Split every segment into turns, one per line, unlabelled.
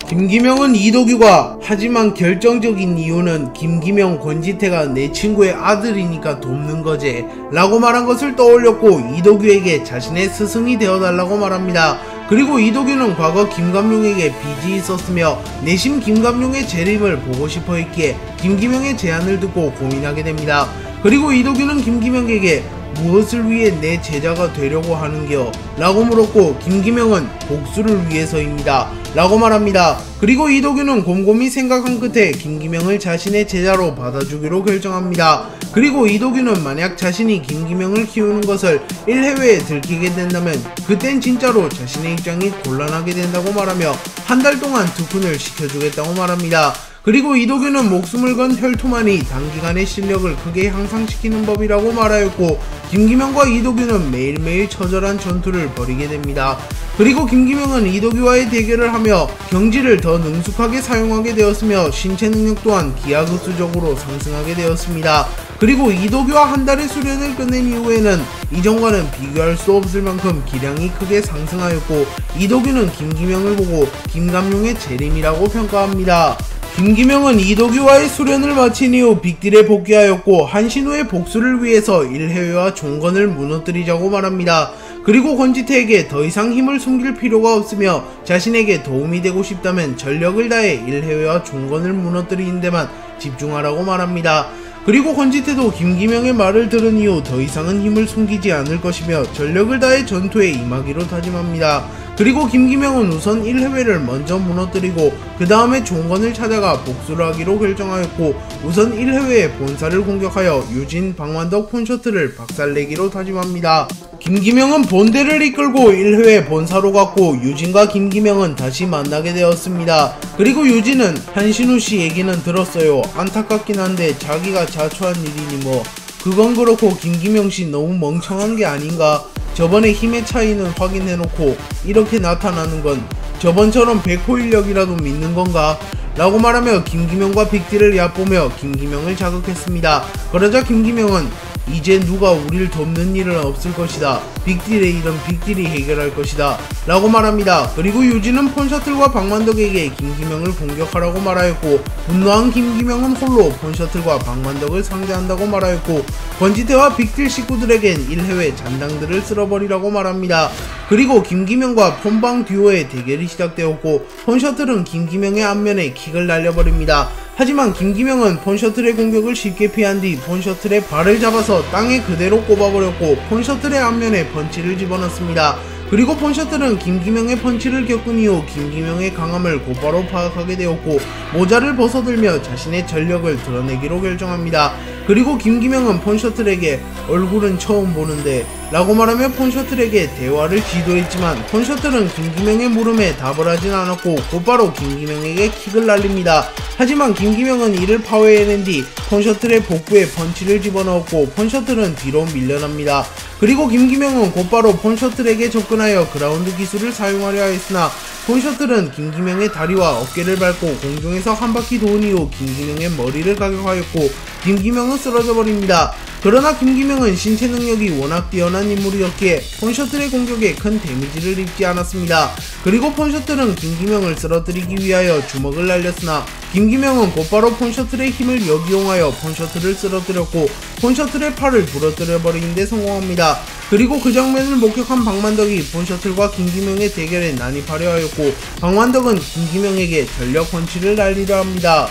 김기명은 이도규가 하지만 결정적인 이유는 김기명 권지태가 내 친구의 아들이니까 돕는 거지 라고 말한 것을 떠올렸고 이도규에게 자신의 스승이 되어달라고 말합니다. 그리고 이도규는 과거 김감룡에게 빚이 있었으며 내심 김감룡의 재림을 보고 싶어 했기에 김기명의 제안을 듣고 고민하게 됩니다. 그리고 이도규는 김기명에게 무엇을 위해 내 제자가 되려고 하는겨? 라고 물었고 김기명은 복수를 위해서입니다 라고 말합니다. 그리고 이도규는 곰곰이 생각한 끝에 김기명을 자신의 제자로 받아주기로 결정합니다. 그리고 이도규는 만약 자신이 김기명을 키우는 것을 1회에 들키게 된다면 그땐 진짜로 자신의 입장이 곤란하게 된다고 말하며 한 달 동안 특훈을 시켜주겠다고 말합니다. 그리고 이도규는 목숨을 건 혈투만이 단기간에 실력을 크게 향상시키는 법이라고 말하였고 김기명과 이도규는 매일매일 처절한 전투를 벌이게 됩니다. 그리고 김기명은 이도규와의 대결을 하며 경지를 더 능숙하게 사용하게 되었으며 신체 능력 또한 기하급수적으로 상승하게 되었습니다. 그리고 이도규와 한 달의 수련을 끝낸 이후에는 이전과는 비교할 수 없을 만큼 기량이 크게 상승하였고 이도규는 김기명을 보고 김감룡의 재림이라고 평가합니다. 김기명은 이도규와의 수련을 마친 이후 빅딜에 복귀하였고 한신우의 복수를 위해서 1회와 종건을 무너뜨리자고 말합니다. 그리고 권지태에게 더 이상 힘을 숨길 필요가 없으며 자신에게 도움이 되고 싶다면 전력을 다해 1회와 종건을 무너뜨리는 데만 집중하라고 말합니다. 그리고 권지태도 김기명의 말을 들은 이후 더 이상은 힘을 숨기지 않을 것이며 전력을 다해 전투에 임하기로 다짐합니다. 그리고 김기명은 우선 1회를 먼저 무너뜨리고 그 다음에 종건을 찾아가 복수를 하기로 결정하였고 우선 1회에 본사를 공격하여 유진, 방완덕 폰셔틀을 박살내기로 다짐합니다. 김기명은 본대를 이끌고 1회에 본사로 갔고 유진과 김기명은 다시 만나게 되었습니다. 그리고 유진은 한신우씨 얘기는 들었어요. 안타깝긴 한데 자기가 자초한 일이니 뭐 그건 그렇고 김기명씨 너무 멍청한 게 아닌가? 저번에 힘의 차이는 확인해놓고 이렇게 나타나는 건 저번처럼 백호 인력이라도 믿는 건가? 라고 말하며 김기명과 빅딜을 얕보며 김기명을 자극했습니다. 그러자 김기명은 이제 누가 우릴 돕는 일은 없을 것이다. 빅딜의 일은 빅딜이 해결할 것이다 라고 말합니다. 그리고 유진은 폰셔틀과 방만덕에게 김기명을 공격하라고 말하였고 분노한 김기명은 홀로 폰셔틀과 방만덕을 상대한다고 말하였고 권지태와 빅딜 식구들에겐 1회회 잔당들을 쓸어버리라고 말합니다. 그리고 김기명과 폰방 듀오의 대결이 시작되었고 폰셔틀은 김기명의 앞면에 킥을 날려버립니다. 하지만 김기명은 폰셔틀의 공격을 쉽게 피한 뒤 폰셔틀의 발을 잡아서 땅에 그대로 꼽아버렸고 폰셔틀의 앞면에 펀치를 집어넣습니다. 그리고 폰셔틀은 김기명의 펀치를 겪은 이후 김기명의 강함을 곧바로 파악하게 되었고 모자를 벗어들며 자신의 전력을 드러내기로 결정합니다. 그리고 김기명은 폰셔틀에게 얼굴은 처음 보는데 라고 말하며 폰셔틀에게 대화를 지도했지만 폰셔틀은 김기명의 물음에 답을 하진 않았고 곧바로 김기명에게 킥을 날립니다. 하지만 김기명은 이를 파괴해낸 뒤 폰셔틀의 복부에 펀치를 집어넣었고 폰셔틀은 뒤로 밀려납니다. 그리고 김기명은 곧바로 폰셔틀에게 접근하여 그라운드 기술을 사용하려 했으나 폰셔틀은 김기명의 다리와 어깨를 밟고 공중에서 한 바퀴 도은 이후 김기명의 머리를 가격하였고 김기명은 쓰러져 버립니다. 그러나 김기명은 신체 능력이 워낙 뛰어난 인물이었기에 폰셔틀의 공격에 큰 데미지를 입지 않았습니다. 그리고 폰셔틀은 김기명을 쓰러뜨리기 위하여 주먹을 날렸으나 김기명은 곧바로 폰셔틀의 힘을 역이용하여 폰셔틀을 쓰러뜨렸고 폰셔틀의 팔을 부러뜨려 버리는 데 성공합니다. 그리고 그 장면을 목격한 방만덕이 폰셔틀과 김기명의 대결에 난입하려 하였고 방만덕은 김기명에게 전력 펀치를 날리려 합니다.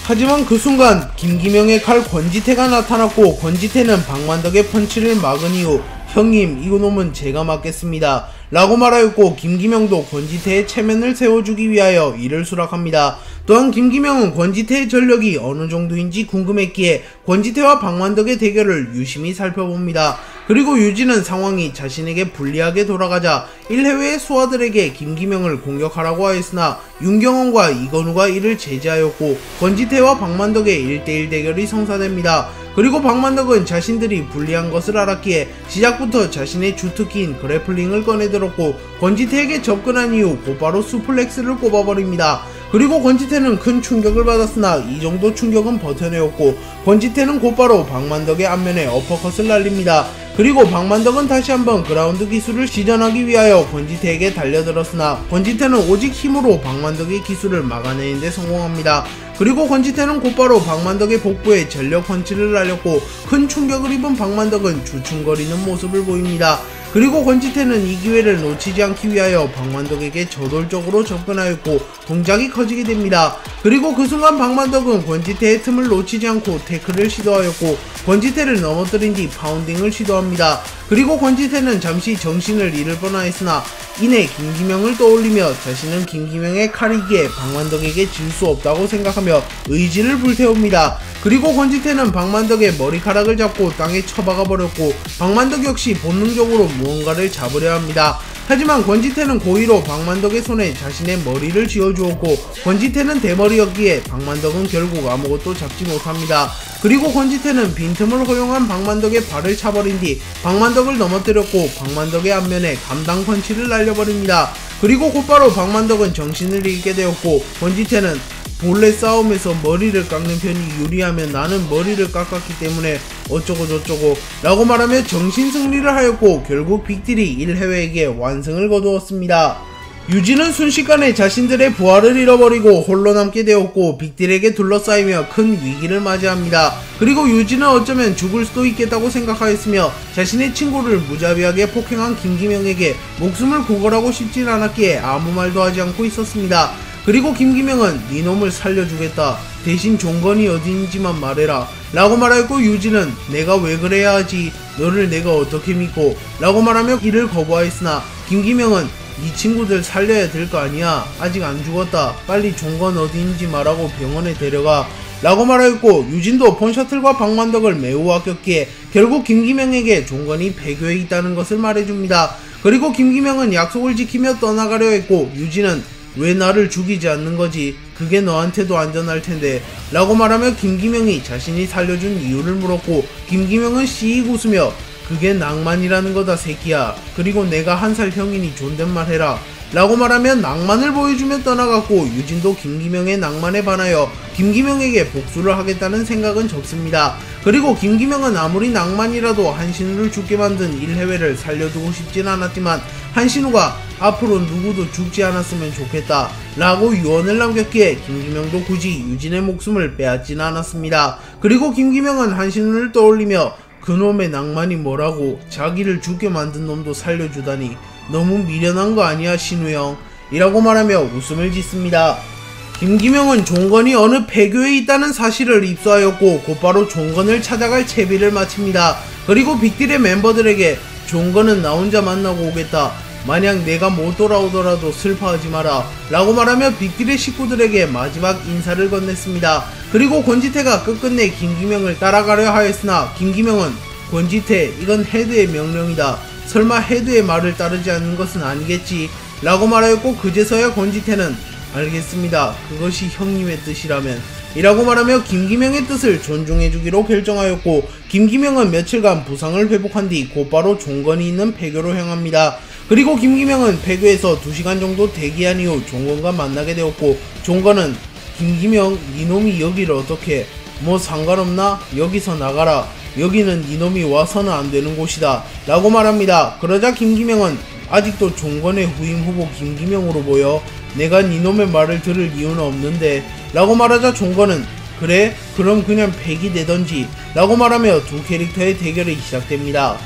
하지만 그 순간 김기명의 칼 권지태가 나타났고 권지태는 방만덕의 펀치를 막은 이후 형님 이놈은 제가 맞겠습니다 라고 말하였고 김기명도 권지태의 체면을 세워주기 위하여 이를 수락합니다. 또한 김기명은 권지태의 전력이 어느 정도인지 궁금했기에 권지태와 방만덕의 대결을 유심히 살펴봅니다. 그리고 유진은 상황이 자신에게 불리하게 돌아가자 1회의 수하들에게 김기명을 공격하라고 하였으나 윤경원과 이건우가 이를 제지하였고 권지태와 방만덕의 1대1 대결이 성사됩니다. 그리고 방만덕은 자신들이 불리한 것을 알았기에 시작부터 자신의 주특기인 그래플링을 꺼내들었고 권지태에게 접근한 이후 곧바로 수플렉스를 꼽아버립니다. 그리고 권지태는 큰 충격을 받았으나 이 정도 충격은 버텨내었고 권지태는 곧바로 방만덕의 앞면에 어퍼컷을 날립니다. 그리고 박만덕은 다시 한번 그라운드 기술을 시전하기 위하여 권지태에게 달려들었으나 권지태는 오직 힘으로 박만덕의 기술을 막아내는 데 성공합니다. 그리고 권지태는 곧바로 박만덕의 복부에 전력 펀치를 날렸고 큰 충격을 입은 박만덕은 주춤거리는 모습을 보입니다. 그리고 권지태는 이 기회를 놓치지 않기 위하여 박만덕에게 저돌적으로 접근하였고 동작이 커지게 됩니다. 그리고 그 순간 박만덕은 권지태의 틈을 놓치지 않고 태클을 시도하였고 권지태를 넘어뜨린 뒤 파운딩을 시도합니다. 그리고 권지태는 잠시 정신을 잃을 뻔하였으나 이내 김기명을 떠올리며 자신은 김기명의 칼이기에 박만덕에게 질 수 없다고 생각하며 의지를 불태웁니다. 그리고 권지태는 박만덕의 머리카락을 잡고 땅에 처박아 버렸고 박만덕 역시 본능적으로 무언가를 잡으려 합니다. 하지만 권지태는 고의로 박만덕의 손에 자신의 머리를 쥐어주었고 권지태는 대머리였기에 박만덕은 결국 아무것도 잡지 못합니다. 그리고 권지태는 빈틈을 허용한 박만덕의 발을 차버린 뒤 박만덕을 넘어뜨렸고 박만덕의 앞면에 감당 펀치를 날려버립니다. 그리고 곧바로 박만덕은 정신을 잃게 되었고 권지태는 본래 싸움에서 머리를 깎는 편이 유리하면 나는 머리를 깎았기 때문에 어쩌고 저쩌고 라고 말하며 정신승리를 하였고 결국 빅딜이 1회회에게 완승을 거두었습니다. 유진은 순식간에 자신들의 부하를 잃어버리고 홀로 남게 되었고 빅딜에게 둘러싸이며 큰 위기를 맞이합니다. 그리고 유진은 어쩌면 죽을 수도 있겠다고 생각하였으며 자신의 친구를 무자비하게 폭행한 김기명에게 목숨을 구걸하고 싶진 않았기에 아무 말도 하지 않고 있었습니다. 그리고 김기명은 네 놈을 살려주겠다. 대신 종건이 어딘지만 말해라 라고 말하였고 유진은 내가 왜 그래야 하지? 너를 내가 어떻게 믿고? 라고 말하며 이를 거부하였으나 김기명은 네 친구들 살려야 될 거 아니야. 아직 안 죽었다. 빨리 종건 어디인지 말하고 병원에 데려가 라고 말하였고 유진도 폰셔틀과 박만덕을 매우 아꼈기에 결국 김기명에게 종건이 폐교에 있다는 것을 말해줍니다. 그리고 김기명은 약속을 지키며 떠나가려 했고 유진은 왜 나를 죽이지 않는 거지? 그게 너한테도 안전할 텐데 라고 말하며 김기명이 자신이 살려준 이유를 물었고 김기명은 씩 웃으며 그게 낭만이라는 거다 새끼야. 그리고 내가 1살 형이니 존댓말 해라 라고 말하며 낭만을 보여주며 떠나갔고 유진도 김기명의 낭만에 반하여 김기명에게 복수를 하겠다는 생각은 접습니다. 그리고 김기명은 아무리 낭만이라도 한신우를 죽게 만든 1회회를 살려두고 싶진 않았지만 한신우가 앞으로 누구도 죽지 않았으면 좋겠다 라고 유언을 남겼기에 김기명도 굳이 유진의 목숨을 빼앗지는 않았습니다. 그리고 김기명은 한신우를 떠올리며 그놈의 낭만이 뭐라고 자기를 죽게 만든 놈도 살려주다니 너무 미련한 거 아니야 신우형 이라고 말하며 웃음을 짓습니다. 김기명은 종건이 어느 폐교에 있다는 사실을 입수하였고 곧바로 종건을 찾아갈 채비를 마칩니다. 그리고 빅딜의 멤버들에게 종건은 나 혼자 만나고 오겠다. 만약 내가 못 돌아오더라도 슬퍼하지 마라 라고 말하며 빅딜의 식구들에게 마지막 인사를 건넸습니다. 그리고 권지태가 끝끝내 김기명을 따라가려 하였으나 김기명은 권지태 이건 헤드의 명령이다. 설마 헤드의 말을 따르지 않는 것은 아니겠지 라고 말하였고 그제서야 권지태는 알겠습니다. 그것이 형님의 뜻이라면 이라고 말하며 김기명의 뜻을 존중해주기로 결정하였고 김기명은 며칠간 부상을 회복한 뒤 곧바로 종건이 있는 폐교로 향합니다. 그리고 김기명은 폐교에서 2시간 정도 대기한 이후 종건과 만나게 되었고 종건은 김기명 니놈이 여기를 어떻게 뭐 상관없나? 여기서 나가라. 여기는 니놈이 와서는 안되는 곳이다 라고 말합니다. 그러자 김기명은 아직도 종건의 후임 후보 김기명으로 보여 내가 니놈의 말을 들을 이유는 없는데 라고 말하자 종건은 그래? 그럼 그냥 팩이 되던지 라고 말하며 두 캐릭터의 대결이 시작됩니다.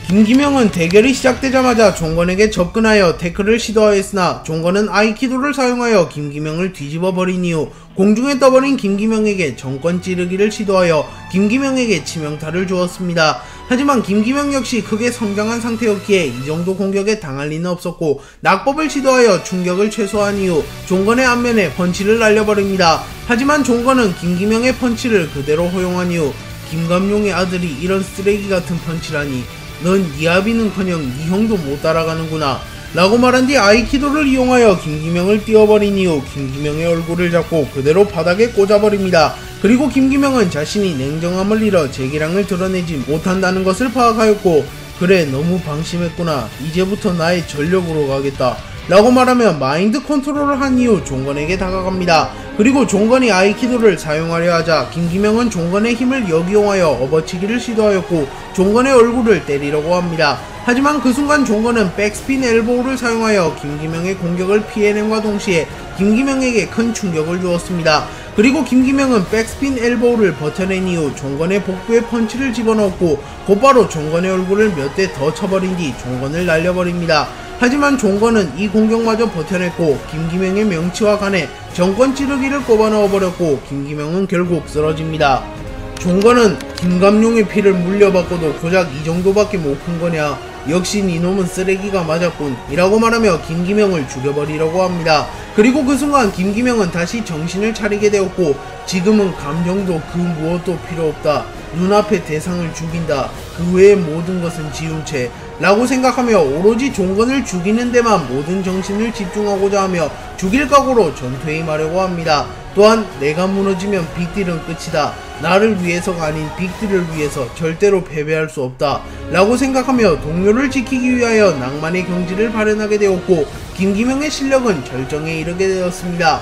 김기명은 대결이 시작되자마자 종건에게 접근하여 태클을 시도하였으나 종건은 아이키도를 사용하여 김기명을 뒤집어버린 이후 공중에 떠버린 김기명에게 정권 찌르기를 시도하여 김기명에게 치명타를 주었습니다. 하지만 김기명 역시 크게 성장한 상태였기에 이 정도 공격에 당할 리는 없었고 낙법을 시도하여 충격을 최소화한 이후 종건의 앞면에 펀치를 날려버립니다. 하지만 종건은 김기명의 펀치를 그대로 허용한 이후 김감용의 아들이 이런 쓰레기 같은 펀치라니 넌 이하비는커녕 니 형도 못 따라가는구나 라고 말한 뒤 아이키도를 이용하여 김기명을 띄워버린 이후 김기명의 얼굴을 잡고 그대로 바닥에 꽂아버립니다. 그리고 김기명은 자신이 냉정함을 잃어 재기량을 드러내지 못한다는 것을 파악하였고 그래 너무 방심했구나. 이제부터 나의 전력으로 가겠다 라고 말하며 마인드 컨트롤을 한 이후 종건에게 다가갑니다. 그리고 종건이 아이키도를 사용하려 하자 김기명은 종건의 힘을 역이용하여 업어치기를 시도하였고 종건의 얼굴을 때리려고 합니다. 하지만 그 순간 종건은 백스핀 엘보우를 사용하여 김기명의 공격을 피해냄과 동시에 김기명에게 큰 충격을 주었습니다. 그리고 김기명은 백스핀 엘보우를 버텨낸 이후 종건의 복부에 펀치를 집어넣었고 곧바로 종건의 얼굴을 몇 대 더 쳐버린 뒤 종건을 날려버립니다. 하지만 종건은 이 공격마저 버텨냈고 김기명의 명치와 간에 정권 찌르기를 꼽아 넣어버렸고 김기명은 결국 쓰러집니다. 종건은 김감룡의 피를 물려받고도 고작 이 정도밖에 못 큰 거냐, 역시 니놈은 쓰레기가 맞았군 이라고 말하며 김기명을 죽여버리려고 합니다. 그리고 그 순간 김기명은 다시 정신을 차리게 되었고 지금은 감정도 그 무엇도 필요 없다, 눈앞의 대상을 죽인다, 그 외의 모든 것은 지운 채 라고 생각하며 오로지 종건을 죽이는 데만 모든 정신을 집중하고자 하며 죽일 각오로 전투에 임하려고 합니다. 또한 내가 무너지면 빅딜은 끝이다, 나를 위해서가 아닌 빅딜을 위해서 절대로 패배할 수 없다 라고 생각하며 동료를 지키기 위하여 낭만의 경지를 발현하게 되었고 김기명의 실력은 절정에 이르게 되었습니다.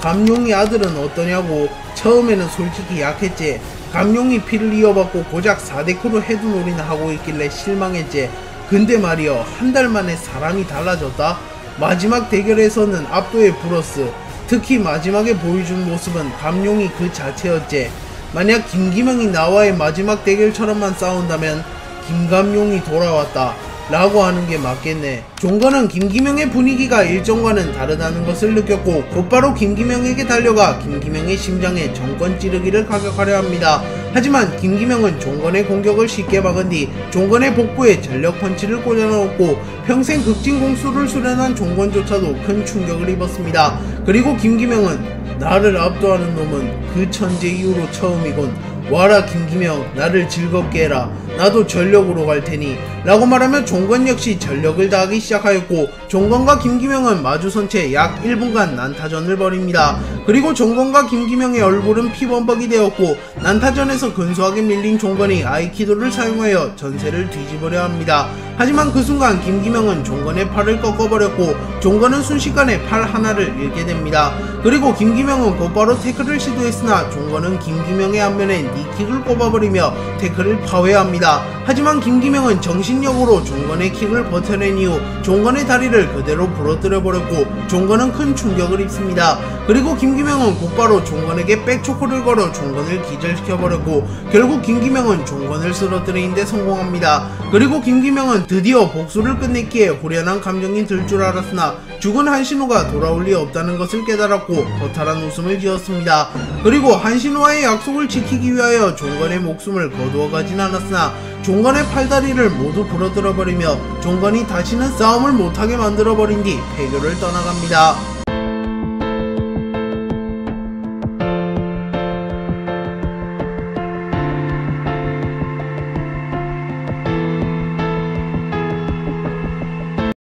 감룡이 아들은 어떠냐고? 처음에는 솔직히 약했지. 감룡이 피를 이어받고 고작 4대크로 헤드놀이나 하고 있길래 실망했지. 근데 말이여, 한 달 만에 사람이 달라졌다? 마지막 대결에서는 압도의 브로스, 특히 마지막에 보여준 모습은 감룡이 그 자체였지. 만약 김기명이 나와의 마지막 대결처럼만 싸운다면 김감룡이 돌아왔다 라고 하는 게 맞겠네. 종건은 김기명의 분위기가 일정과는 다르다는 것을 느꼈고 곧바로 김기명에게 달려가 김기명의 심장에 정권 찌르기를 가격하려 합니다. 하지만 김기명은 종건의 공격을 쉽게 막은 뒤 종건의 복부에 전력 펀치를 꽂아넣었고 평생 극진공수를 수련한 종건조차도 큰 충격을 입었습니다. 그리고 김기명은 나를 압도하는 놈은 그 천재 이후로 처음이군. 와라 김기명, 나를 즐겁게 해라. 나도 전력으로 갈 테니 라고 말하며 종건 역시 전력을 다하기 시작하였고 종건과 김기명은 마주선 채 약 1분간 난타전을 벌입니다. 그리고 종건과 김기명의 얼굴은 피범벅이 되었고 난타전에서 근소하게 밀린 종건이 아이키도를 사용하여 전세를 뒤집으려 합니다. 하지만 그 순간 김기명은 종건의 팔을 꺾어버렸고 종건은 순식간에 팔 하나를 잃게 됩니다. 그리고 김기명은 곧바로 태클을 시도했으나 종건은 김기명의 앞면에 니킥을 꼽아버리며 태클을 파괴합니다. 하지만 김기명은 정신력으로 종건의 킥을 버텨낸 이후 종건의 다리를 그대로 부러뜨려버렸고 종건은 큰 충격을 입습니다. 그리고 김기명은 곧바로 종건에게 백초코를 걸어 종건을 기절시켜버렸고 결국 김기명은 종건을 쓰러뜨리는 데 성공합니다. 그리고 김기명은 드디어 복수를 끝냈기에 후련한 감정이 들 줄 알았으나 죽은 한신호가 돌아올 리 없다는 것을 깨달았고 허탈한 웃음을 지었습니다. 그리고 한신호와의 약속을 지키기 위하여 종건의 목숨을 거두어가진 않았으나 종건의 팔다리를 모두 부러뜨려버리며 종건이 다시는 싸움을 못하게 만들어버린 뒤 폐교를 떠나갑니다.